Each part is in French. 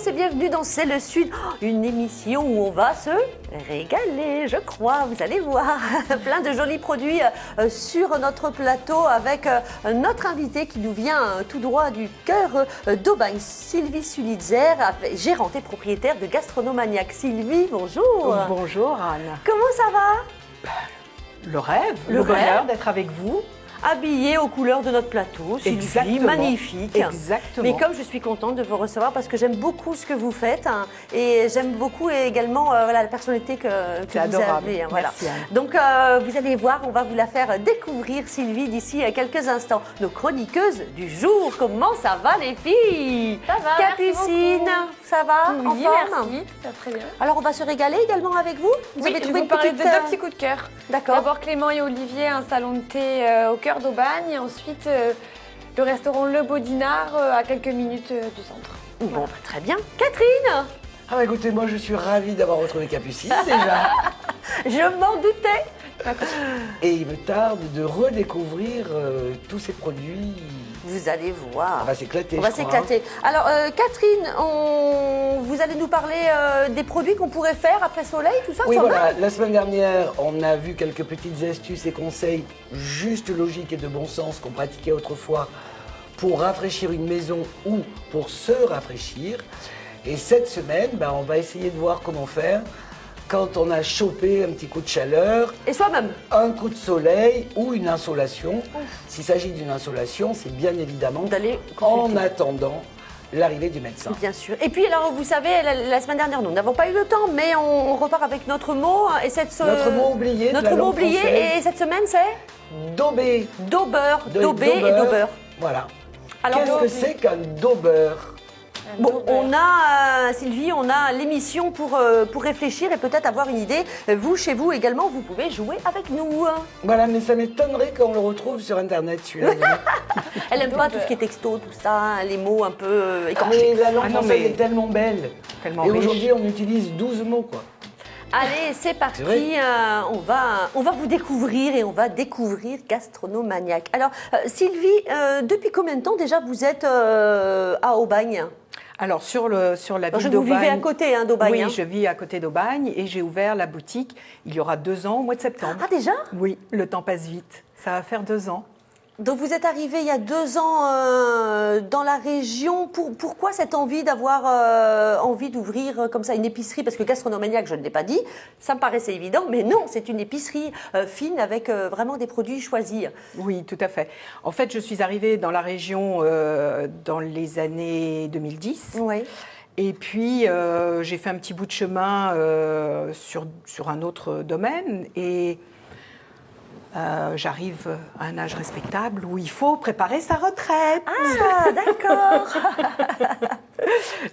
et bienvenue dans C'est le Sud, une émission où on va se régaler, je crois, vous allez voir. Plein de jolis produits sur notre plateau avec notre invitée qui nous vient tout droit du cœur d'Aubagne, Sylvie Sulitzer, gérante et propriétaire de Gastronomaniac. Sylvie, bonjour. Bonjour Anne. Comment ça va? Le rêve, le bonheur d'être avec vous. Habillée aux couleurs de notre plateau, Sylvie, Exactement. magnifique. Exactement. Mais comme je suis contente de vous recevoir parce que j'aime beaucoup ce que vous faites et j'aime beaucoup également la personnalité que vous adorable. avez. Merci, Anne. Donc vous allez voir, on va vous la faire découvrir, Sylvie, d'ici quelques instants. Nos chroniqueuses du jour, comment ça va les filles? Ça va, Capucine, ça va? Oui, en forme? merci, ça va très bien. Alors on va se régaler également avec vous? Vous avez trouvé vous une parlez petite... de deux petits coups de cœur. D'accord. D'abord Clément et Olivier, un salon de thé au cœur d'Aubagne. Et ensuite, le restaurant Le Baudinard à quelques minutes du centre. Bon, très bien. Catherine? Ah bah écoutez, moi je suis ravie d'avoir retrouvé Capucine déjà. Je m'en doutais. Et il me tarde de redécouvrir tous ces produits. Vous allez voir. On va s'éclater. On va je crois, s'éclater. Alors, Catherine, vous allez nous parler des produits qu'on pourrait faire après soleil, tout ça? Oui, ça va? voilà. La semaine dernière, on a vu quelques petites astuces et conseils juste logiques et de bon sens qu'on pratiquait autrefois pour rafraîchir une maison ou pour se rafraîchir. Et cette semaine, on va essayer de voir comment faire quand on a chopé un petit coup de chaleur, Et soi-même? un coup de soleil ou une insolation. S'il s'agit d'une insolation, c'est bien évidemment D'aller en consulter. attendant l'arrivée du médecin. Bien sûr. Et puis, alors, vous savez, la semaine dernière, nous n'avons pas eu le temps, mais on repart avec notre mot. Et Notre mot oublié de Notre la mot langue oublié. française. Et cette semaine, c'est Daubé. Dauber, Daubé et Dauber. Voilà. Alors, Qu'est-ce que c'est qu'un Dauber? bon, on a, Sylvie, on a l'émission pour réfléchir et peut-être avoir une idée. Vous, chez vous également, vous pouvez jouer avec nous. Voilà, mais ça m'étonnerait qu'on le retrouve sur Internet, celui-là. Elle aime pas tout ce qui est texto, tout ça, les mots un peu écorchés. Mais la langue Ah non, française mais- est tellement belle. Tellement Et riche. aujourd'hui, on utilise 12 mots, quoi. Allez, c'est parti. C'est vrai. On va vous découvrir et on va découvrir Gastronomaniac. Alors, Sylvie, depuis combien de temps déjà vous êtes à Aubagne? Alors sur la Alors, ville vous vivez à d'Aubagne. côté d'Aubagne. Oui, hein. je vis à côté d'Aubagne et j'ai ouvert la boutique il y aura 2 ans, au mois de septembre. Ah, déjà? Oui, le temps passe vite. Ça va faire 2 ans. Donc vous êtes arrivé il y a 2 ans dans la région. Pourquoi cette envie d'avoir envie d'ouvrir comme ça une épicerie? Parce que Gastronomaniac, je ne l'ai pas dit, ça me paraissait évident, mais non, c'est une épicerie fine avec vraiment des produits choisis. Oui, tout à fait. En fait, je suis arrivée dans la région dans les années 2010. Oui. Et puis, j'ai fait un petit bout de chemin sur un autre domaine et j'arrive à un âge respectable où il faut préparer sa retraite. Ah, d'accord.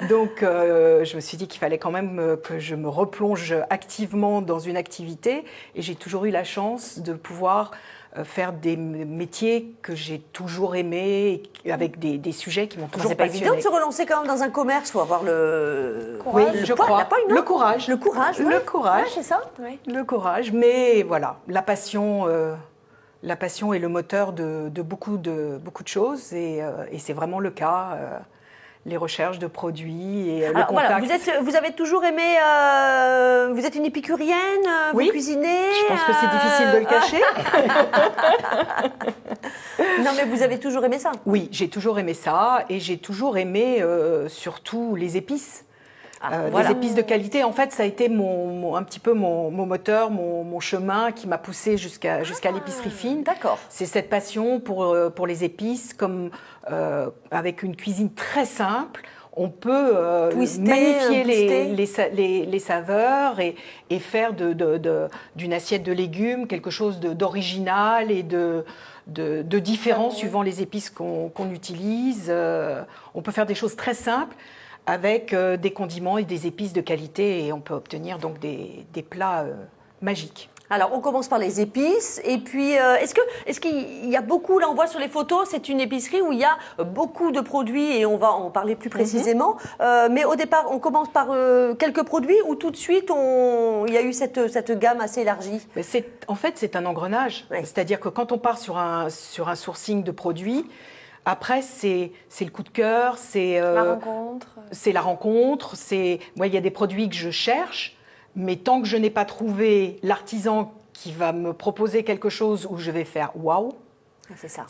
Donc, je me suis dit qu'il fallait quand même que je me replonge activement dans une activité et j'ai toujours eu la chance de pouvoir faire des métiers que j'ai toujours aimés, avec des sujets qui m'ont toujours C'est pas passionnée. évident de se relancer quand même dans un commerce, il faut avoir le Oui, le je poids, crois. la poigne, non? Le courage. Le courage, Le ouais. courage. Ouais, c'est ça. Oui. Le courage, mais voilà, la passion est le moteur de beaucoup de choses et c'est vraiment le cas. Les recherches de produits et le Alors, contact. voilà, vous avez toujours aimé, vous êtes une épicurienne, Oui. vous cuisinez. Je pense que c'est difficile de le cacher. Non, mais vous avez toujours aimé ça. Oui, j'ai toujours aimé ça et j'ai toujours aimé surtout les épices. voilà. Des épices de qualité. En fait, ça a été un petit peu mon moteur, mon chemin qui m'a poussé jusqu'à l'épicerie fine. D'accord. C'est cette passion pour les épices, comme avec une cuisine très simple. On peut Twister, magnifier booster. les saveurs et faire d'une assiette de légumes quelque chose d'original et de différent suivant les épices qu'on utilise. On peut faire des choses très simples avec des condiments et des épices de qualité et on peut obtenir donc des plats magiques. Alors, on commence par les épices. Et puis, est-ce qu'il y a beaucoup, là, on voit sur les photos, c'est une épicerie où il y a beaucoup de produits et on va en parler plus précisément. Mais au départ, on commence par quelques produits ou tout de suite, il y a eu cette gamme assez élargie? Mais en fait, c'est un engrenage. Oui. C'est-à-dire que quand on part sur un sourcing de produits, Après, c'est le coup de cœur, La rencontre. c'est la rencontre. Moi, il y a des produits que je cherche, mais tant que je n'ai pas trouvé l'artisan qui va me proposer quelque chose où je vais faire waouh, C'est ça.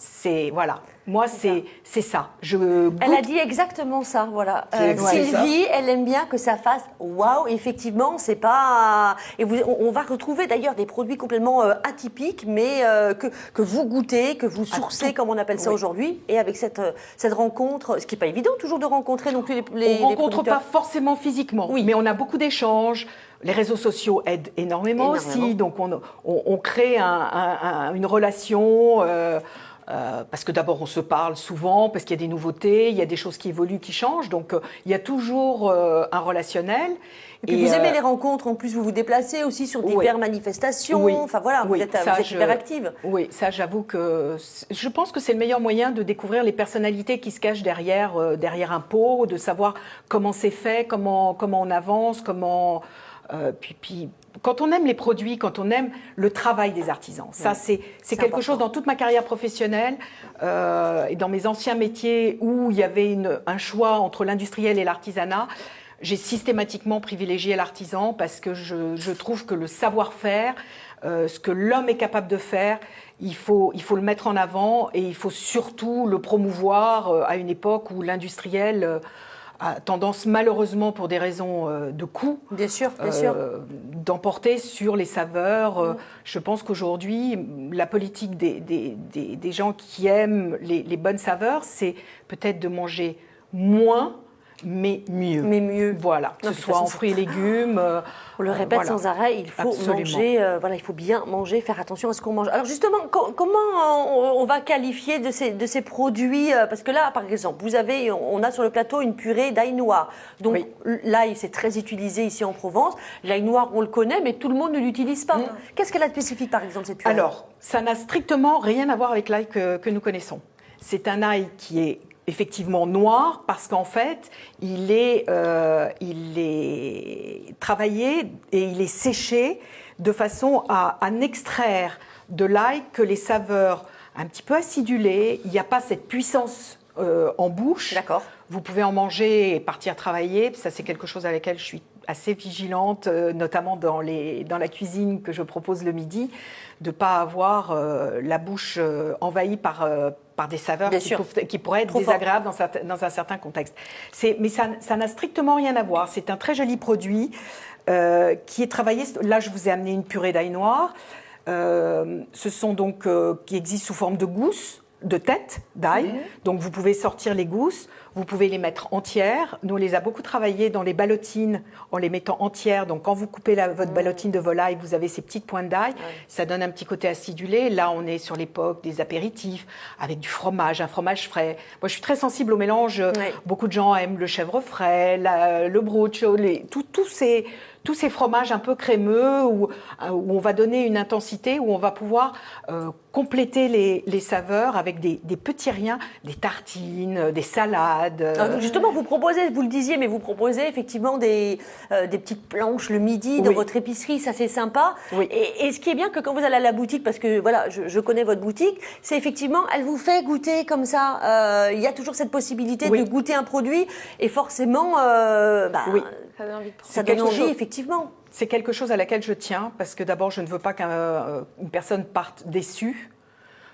voilà. Moi, c'est ça. Elle a dit exactement ça, voilà. C'est Sylvie, elle aime bien que ça fasse waouh. Effectivement, c'est pas. Et on va retrouver d'ailleurs des produits complètement atypiques, mais que vous goûtez, que vous sourcez, comme on appelle ça aujourd'hui. Et avec cette rencontre, ce qui n'est pas évident toujours de rencontrer non plus les on rencontre producteurs. pas forcément physiquement, Oui. mais on a beaucoup d'échanges. Les réseaux sociaux aident énormément aussi, donc on crée une relation. Parce que d'abord on se parle souvent, parce qu'il y a des nouveautés, il y a des choses qui évoluent, qui changent, donc il y a toujours un relationnel. Et puis vous aimez les rencontres, en plus vous vous déplacez aussi sur diverses manifestations, enfin voilà, vous êtes hyper active. Oui, ça j'avoue que je pense que c'est le meilleur moyen de découvrir les personnalités qui se cachent derrière un pot, de savoir comment c'est fait, comment on avance, comment... Puis quand on aime les produits, quand on aime le travail des artisans, ça c'est quelque important. chose dans toute ma carrière professionnelle et dans mes anciens métiers où il y avait un choix entre l'industriel et l'artisanat. J'ai systématiquement privilégié l'artisan parce que je trouve que le savoir-faire, ce que l'homme est capable de faire, il faut le mettre en avant et il faut surtout le promouvoir à une époque où l'industriel a tendance malheureusement pour des raisons de coût Bien sûr. d'emporter sur les saveurs. Je pense qu'aujourd'hui, la politique des gens qui aiment les bonnes saveurs, c'est peut-être de manger moins, mais mieux. Mais mieux. Voilà, que ce soit en fruits et légumes. On le répète sans arrêt, il faut manger, il faut bien manger, faire attention à ce qu'on mange. Alors justement, comment on va qualifier de ces produits parce que là, par exemple, on a sur le plateau une purée d'ail noir. Donc l'ail, c'est très utilisé ici en Provence. L'ail noir, on le connaît, mais tout le monde ne l'utilise pas. Qu'est-ce qu'elle a de spécifique, par exemple, cette purée? Alors, ça n'a strictement rien à voir avec l'ail que nous connaissons. C'est un ail qui est effectivement noir parce qu'en fait, il est travaillé et il est séché de façon à n'extraire de l'ail que les saveurs un petit peu acidulées. Il n'y a pas cette puissance en bouche. D'accord. Vous pouvez en manger et partir travailler. Ça, c'est quelque chose à laquelle je suis assez vigilante, notamment dans la cuisine que je propose le midi, de ne pas avoir la bouche envahie par des saveurs qui pourraient être désagréables dans un certain contexte. Mais ça n'a strictement rien à voir. C'est un très joli produit qui est travaillé. Là, je vous ai amené une purée d'ail noir. Ce sont donc qui existent sous forme de gousses, de têtes d'ail. Donc, vous pouvez sortir les gousses. Vous pouvez les mettre entières. Nous, on les a beaucoup travaillées dans les ballotines en les mettant entières. Donc, quand vous coupez votre ballotine de volaille, vous avez ces petites pointes d'ail. Ça donne un petit côté acidulé. Là, on est sur l'époque des apéritifs avec du fromage, un fromage frais. Moi, je suis très sensible au mélange. Beaucoup de gens aiment le chèvre frais, le bruschetta, tous ces fromages un peu crémeux où on va donner une intensité, où on va pouvoir compléter les saveurs avec des petits riens, des tartines, des salades. Alors justement, vous le disiez, mais vous proposez effectivement des petites planches le midi dans votre épicerie, ça c'est sympa. Et ce qui est bien que quand vous allez à la boutique, parce que voilà, je connais votre boutique, c'est effectivement, elle vous fait goûter comme ça. Il y a toujours cette possibilité de goûter un produit et forcément, ça donne envie, effectivement. C'est quelque chose à laquelle je tiens parce que d'abord, je ne veux pas qu'une personne parte déçue.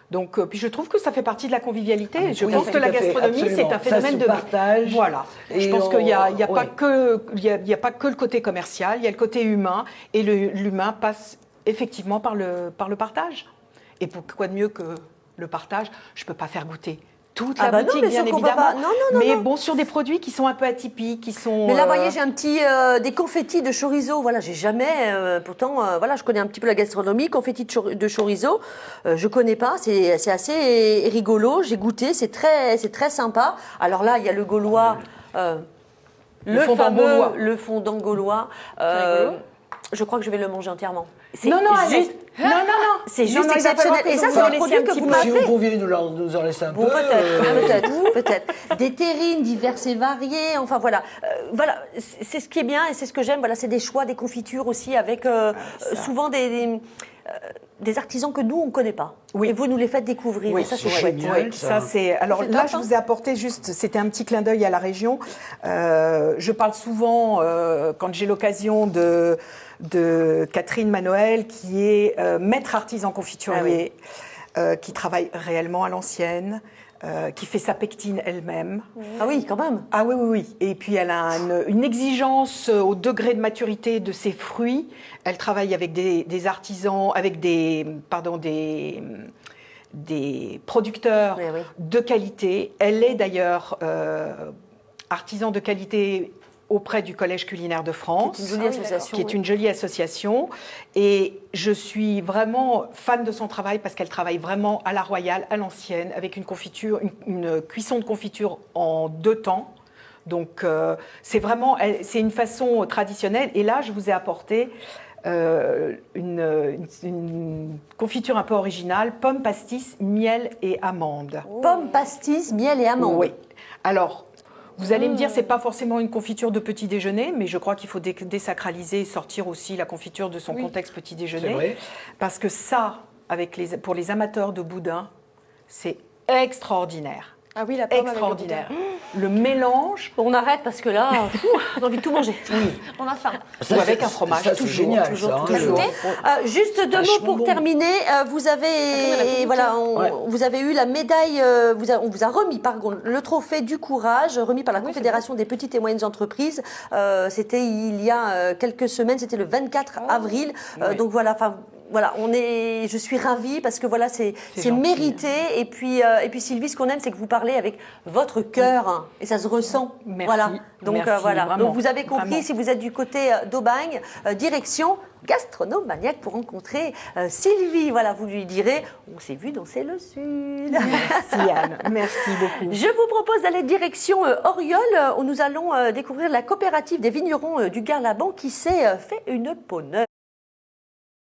Donc, puis je trouve que ça fait partie de la convivialité. Je pense que la gastronomie, c'est un phénomène de partage. Voilà. Je pense qu'il n'y a pas que le côté commercial, il y a le côté humain, et l'humain passe effectivement par le partage. Et pourquoi de mieux que le partage? Je ne peux pas faire goûter toute la boutique, bien évidemment. Mais bon, sur des produits qui sont un peu atypiques, qui sont... Mais là, vous voyez, j'ai un petit des confettis de chorizo. Voilà, j'ai jamais... pourtant, voilà, je connais un petit peu la gastronomie. Confettis de chorizo, je connais pas. C'est assez rigolo. J'ai goûté. C'est très sympa. Alors là, il y a le gaulois, le fondant gaulois. Je crois que je vais le manger entièrement. Non, c'est juste exceptionnel. Et ça, c'est les produits que vous m'avez. Si vous pouviez nous en laisser un peu. Peut-être. Des terrines diverses et variées. Enfin, voilà. Voilà, c'est ce qui est bien et c'est ce que j'aime. Voilà, c'est des choix, des confitures aussi avec souvent des artisans que nous, on ne connaît pas. Oui. Et vous nous les faites découvrir. Oui, et ça, c'est c'est chouette. génial. Oui, ça c'est. Alors C'est là, top, je hein. vous ai apporté juste. C'était un petit clin d'œil à la région. Je parle souvent quand j'ai l'occasion de Catherine Manoël, qui est maître artisan confiturier, qui travaille réellement à l'ancienne. Qui fait sa pectine elle-même. Ah oui, quand même. Ah oui, oui, oui. Et puis elle a une exigence au degré de maturité de ses fruits. Elle travaille avec des artisans, avec des producteurs Oui, oui. de qualité. Elle est d'ailleurs artisan de qualité auprès du Collège culinaire de France, Qui est une jolie association. qui est une jolie association. Et je suis vraiment fan de son travail parce qu'elle travaille vraiment à la royale, à l'ancienne, avec une confiture, une cuisson de confiture en 2 temps. Donc c'est vraiment, c'est une façon traditionnelle. Et là, je vous ai apporté une confiture un peu originale, pommes, pastis, miel et amandes. Pommes, pastis, miel et amandes. Oui. Alors, vous allez me dire, c'est pas forcément une confiture de petit déjeuner, mais je crois qu'il faut désacraliser et sortir aussi la confiture de son contexte petit déjeuner. C'est vrai. Parce que ça, pour les amateurs de boudin, c'est extraordinaire. Ah oui, la pomme avec le Extraordinaire. boudin. Le mélange, On arrête parce que là, on a envie de tout manger. On a faim. ou avec un fromage, ça, c'est toujours, génial, toujours, ça, hein, toujours. Juste 2 mots Vachement pour bon. terminer. Vous avez, vous avez eu la médaille, on vous a remis par contre le trophée du courage, remis par la Confédération des petites et moyennes entreprises. C'était il y a quelques semaines, c'était le 24 avril. Donc voilà, je suis ravie parce que voilà, c'est gentil. mérité. Et puis Sylvie, ce qu'on aime, c'est que vous parlez avec votre cœur, hein, et ça se ressent. Merci. Voilà. Donc Merci, voilà. vraiment, Donc vous avez compris, vraiment. si vous êtes du côté d'Aubagne, direction Gastronomaniac pour rencontrer Sylvie. Voilà, vous lui direz, on s'est vu danser le Sud. Merci Anne, merci beaucoup. Je vous propose d'aller direction Oriol, où nous allons découvrir la coopérative des vignerons du Garlaban qui s'est fait une peau neuve.